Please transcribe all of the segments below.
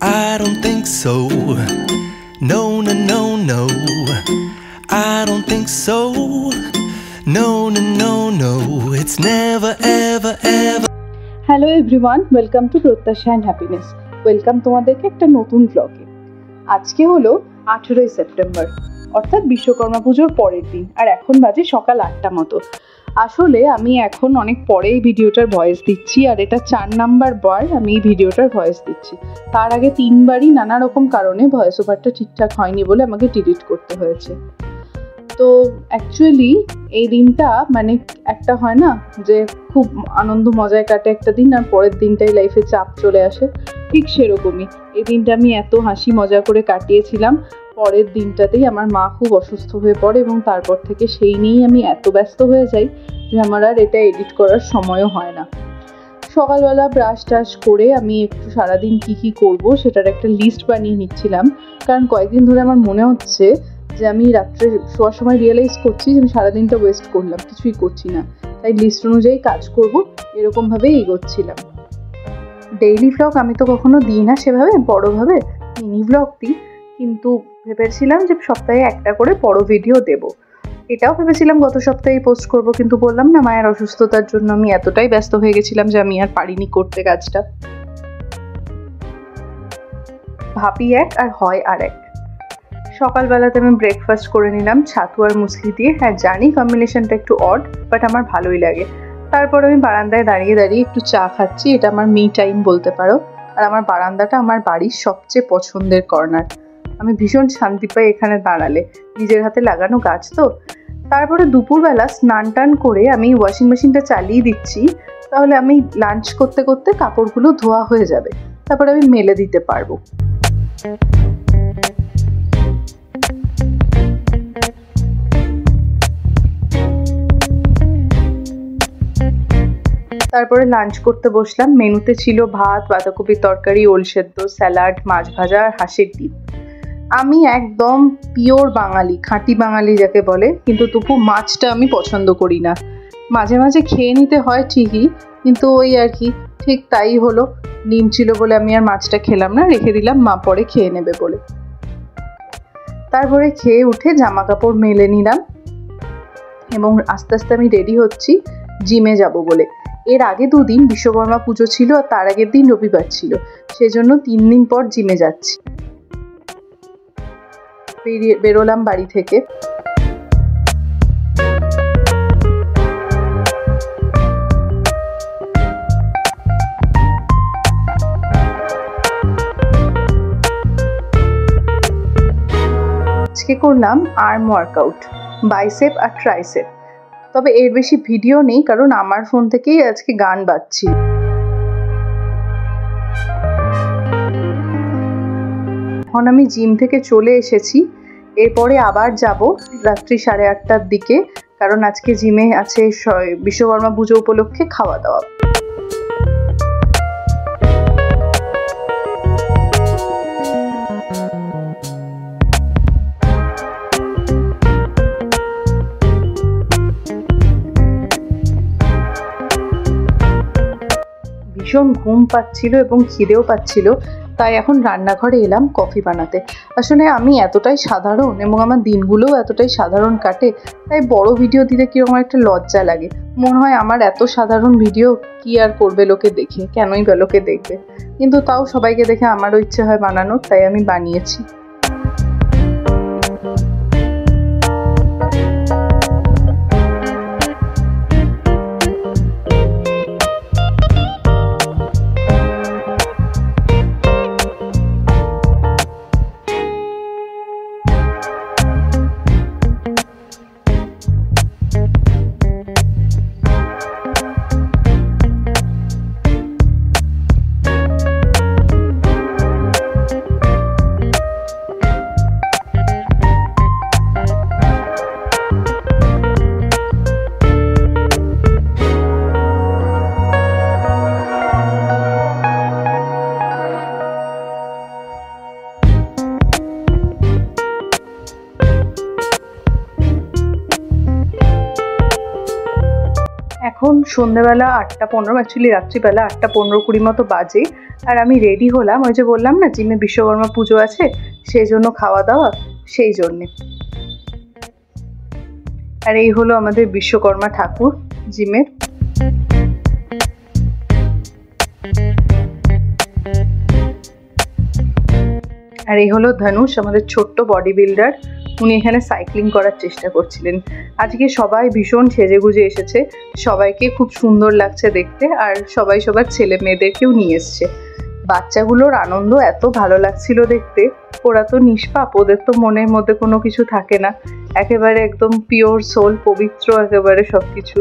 I don't think so. No, no, no, no. I don't think so. No, no, no, no. It's never, ever, ever. Hello everyone, welcome to প্রত্যাশা and happiness. Welcome তোমাদেরকে একটা নতুন ব্লগে। আজকে হলো 18ই September, অর্থাৎ বিশ্বকর্মা পুজোর পরের দিন, আর এখন বাজে সকাল 8টা মতো। আসলে আমি এখন অনেক পরে এই ভিডিওটার ভয়েস দিচ্ছি, আর এটা 4 নাম্বার বার আমি এই ভিডিওটার ভয়েস দিচ্ছি। তার আগে 3বারই নানা রকম কারণে ভয়েস ওভারটা ঠিকঠাক হয়নি বলে আমাকে ডিলিট করতে হয়েছে। তো অ্যাকচুয়ালি এই দিনটা মানে একটা হয় না যে খুব আনন্দ মজায় কাটে একটা দিন, আর পরের দিনটাই লাইফে চাপ চলে আসে, ঠিক সেরকমই এই দিনটা আমি এত হাসি মজা করে কাটিয়েছিলাম। পরের দিনটাতেই আমার মা খুব অসুস্থ হয়ে পড়ে এবং তারপর থেকে সেই নিয়েই আমি এত ব্যস্ত হয়ে যাই যে আমার আর এটা এডিট করার সময়ও হয় না। সকালবেলা ব্রাশ টাশ করে আমি একটু সারাদিন কী করবো সেটার একটা লিস্ট বানিয়ে নিচ্ছিলাম, কারণ কয়েকদিন ধরে আমার মনে হচ্ছে যে আমি রাত্রে শোয়ার সময় রিয়েলাইজ করছি যে আমি সারাদিনটা ওয়েস্ট করলাম, কিছুই করছি না, তাই লিস্ট অনুযায়ী কাজ করব এরকমভাবেই এগোচ্ছিলাম। ডেইলি ভ্লগ আমি তো কখনো দিই না সেভাবে, বড়োভাবে মিনি ভ্লগ দিই, কিন্তু ভেবেছিলাম যে সপ্তাহে একটা করে বড় ভিডিও দেব। এটাও ভেবেছিলাম গত সপ্তাহেই পোস্ট করব, কিন্তু বললাম না মায়ের অসুস্থতার জন্য আমি এতটাই ব্যস্ত হয়ে গেছিলাম যে আমি আর পারিনি করতে কাজটা। ভাবি এক আর হয় আর এক। সকালবেলাতে আমি ব্রেকফাস্ট করে নিলাম ছাতু আর মুসলি দিয়ে। হ্যাঁ জানি কম্বিনেশনটা একটু অড, বাট আমার ভালোই লাগে। তারপর আমি বারান্দায় দাঁড়িয়ে দাঁড়িয়ে একটু চা খাচ্ছি, এটা আমার মি টাইম বলতে পারো। আর আমার বারান্দাটা আমার বাড়ির সবচেয়ে পছন্দের কর্নার, আমি ভীষণ শান্তি পাই এখানে দাঁড়ালে, নিজের হাতে লাগানো গাছ তো। তারপরে দুপুরবেলা স্নান টান করে আমি ওয়াশিং মেশিনটা চালিয়ে দিচ্ছি, তাহলে আমি লাঞ্চ করতে করতে কাপড়গুলো ধোয়া হয়ে যাবে, তারপরে আমি মেলে দিতে পারবো। তারপরে লাঞ্চ করতে বসলাম। মেনুতে ছিল ভাত, বাঁধাকপির তরকারি, ওল সেদ্ধ, স্যালাড, মাছ ভাজা আর হাঁসের ডিম। আমি একদম পিওর বাঙালি, খাঁটি বাঙালি যাকে বলে, কিন্তু তবু মাছটা আমি পছন্দ করি না। মাঝে মাঝে খেয়ে নিতে হয় ঠিকই, কিন্তু ওই আর কি, ঠিক তাই হলো। ডিম ছিল বলে আমি আর মাছটা খেলাম না, রেখে দিলাম মা পরে খেয়ে নেবে বলে। তারপরে খেয়ে উঠে জামা কাপড় মেলে নিলাম এবং আস্তে আস্তে আমি রেডি হচ্ছি জিমে যাব বলে। এর আগে 2 দিন বিশ্বকর্মা পুজো ছিল আর তার আগের দিন রবিবার ছিল, সেজন্য 3 দিন পর জিমে যাচ্ছি। বেরোলাম বাড়ি থেকে। আজকে করলাম আর্ম ওয়ার্কআউট, বাইসেপ আর ট্রাইসেপ। তবে এর বেশি ভিডিও নেই, কারণ আমার ফোন থেকেই আজকে গান বাজছি। এখন আমি জিম থেকে চলে এসেছি, এরপরে আবার যাব রাত্রি 8:30টার দিকে, কারণ আজকে জিমে আছে বিশ্বকর্মা পুজো উপলক্ষে খাওয়া দাওয়া। ভীষণ ঘুম পাচ্ছিল এবং খিদেও পাচ্ছিল, তাই এখন রান্নাঘরে এলাম কফি বানাতে। আসলে আমি এতটাই সাধারণ এবং আমার দিনগুলোও এতটাই সাধারণ কাটে, তাই বড় ভিডিও দিতে কীরকম একটা লজ্জা লাগে। মনে হয় আমার এত সাধারণ ভিডিও কি আর করবে লোকে দেখে, কেনই বা লোকে দেখবে, কিন্তু তাও সবাইকে দেখে আমারও ইচ্ছে হয় বানানোর, তাই আমি বানিয়েছি। এখন সন্ধ্যাবেলা 8:15, অ্যাকচুয়ালি রাত্রিবেলা 8:15-20 মতো বাজে। আর আমি রেডি হলাম, ওই যে বললাম না জিমে বিশ্বকর্মা পুজো আছে, সেই জন্য খাওয়া দাওয়া, সেই জন্যে। আর এই হলো আমাদের বিশ্বকর্মা ঠাকুর জিমের। আর এই হলো ধনুষ, আমাদের ছোট্ট বডি বিল্ডার। উনি এখানে সাইক্লিং করার চেষ্টা করছিলেন। আজকে সবাই ভীষণ সেজেগুজে এসেছে, সবাইকে খুব সুন্দর লাগছে দেখতে, আর সবাই সবার ছেলে মেয়েদেরকেও নিয়ে এসছে। বাচ্চাগুলোর আনন্দ এত ভালো লাগছিল দেখতে। ওরা তো নিষ্পাপ, ওদের তো মনের মধ্যে কোনো কিছু থাকে না, একেবারে একদম পিওর সোল, পবিত্র একেবারে সব কিছু।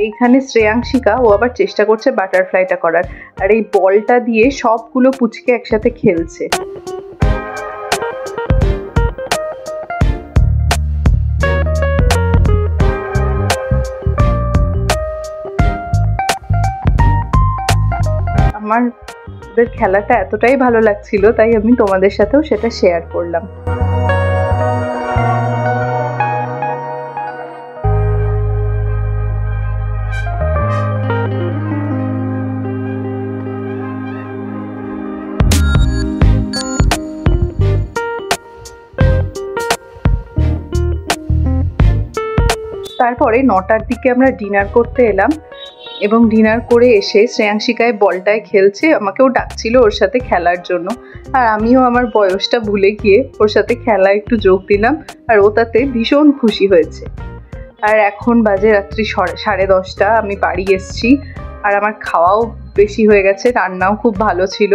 এইখানে শ্রেয়াংশিকা, ও আবার চেষ্টা করছে বাটারফ্লাইটা করার, আর এই বলটা দিয়ে সবগুলো পুচকে একসাথে খেলছে। আমার ওদের খেলাটা এতটাই ভালো লাগছিল, তাই আমি তোমাদের সাথেও সেটা শেয়ার করলাম। তারপরে 9টার দিকে আমরা ডিনার করতে এলাম, এবং ডিনার করে এসে শ্রেয়াংশিকায় বলটায় খেলছে, আমাকেও ডাকছিল ওর সাথে খেলার জন্য। আর আমিও আমার বয়সটা ভুলে গিয়ে ওর সাথে খেলা একটু যোগ দিলাম, আর ও তাতে ভীষণ খুশি হয়েছে। আর এখন বাজে রাত্রি 10:30, আমি বাড়ি এসেছি, আর আমার খাওয়াও বেশি হয়ে গেছে, রান্নাও খুব ভালো ছিল,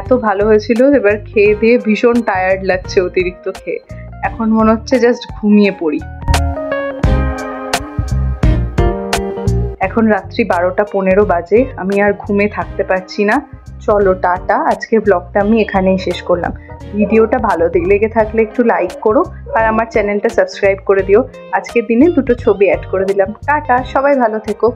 এত ভালো হয়েছিল। এবার খেয়ে দিয়ে ভীষণ টায়ার্ড লাগছে অতিরিক্ত খেয়ে, এখন মনে হচ্ছে জাস্ট ঘুমিয়ে পড়ি। এখন রাত্রি 12:15 বাজে, আমি আর ঘুমে থাকতে পারছি না। চলো টাটা, আজকের ব্লগটা আমি এখানেই শেষ করলাম। ভিডিওটা ভালো লেগে থাকলে একটু লাইক করো, আর আমার চ্যানেলটা সাবস্ক্রাইব করে দিও। আজকের দিনে 2টো ছবি অ্যাড করে দিলাম। টাটা, সবাই ভালো থেকো।